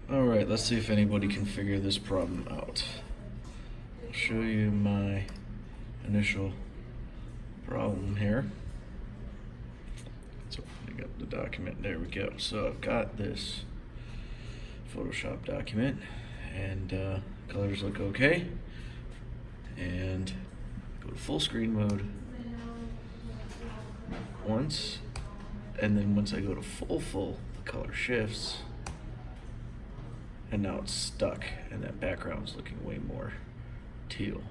Alright, let's see if anybody can figure this problem out. I'll show you my initial problem here. So opening up the document, there we go. So I've got this Photoshop document and colors look okay. And go to full screen mode once, and then once I go to full, the color shifts. And now it's stuck, and that background's looking way more teal.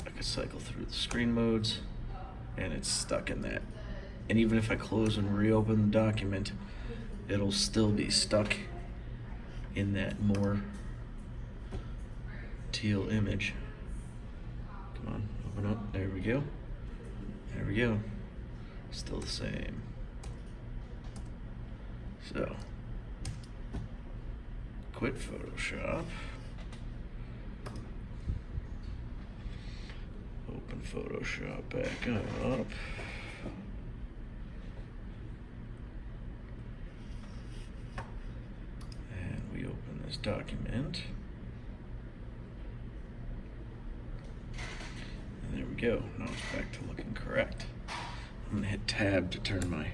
I can cycle through the screen modes, and it's stuck in that. And even if I close and reopen the document, it'll still be stuck in that more teal image. Come on, open up, there we go. There we go, still the same. So, quit Photoshop, open Photoshop back up, and we open this document, and there we go. Now it's back to looking correct. I'm gonna hit tab to turn my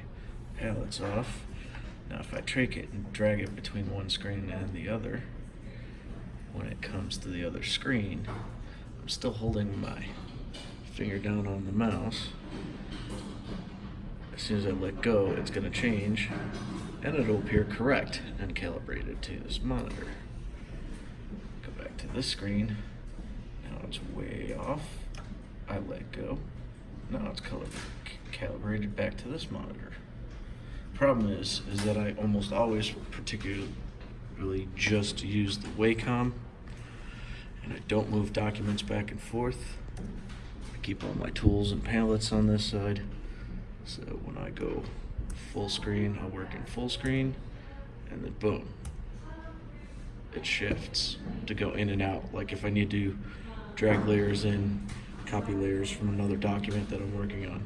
palettes off. Now if I drag it between one screen and the other, when it comes to the other screen, I'm still holding my finger down on the mouse. As soon as I let go, it's going to change, and it'll appear correct and calibrated to this monitor. Go back to this screen. Now it's way off. I let go. Now it's calibrated back to this monitor. Problem is that I almost always particularly just use the Wacom, and I don't move documents back and forth. I keep all my tools and palettes on this side, so when I go full screen, I'll work in full screen, and then boom, it shifts to go in and out. Like if I need to drag layers in, copy layers from another document that I'm working on.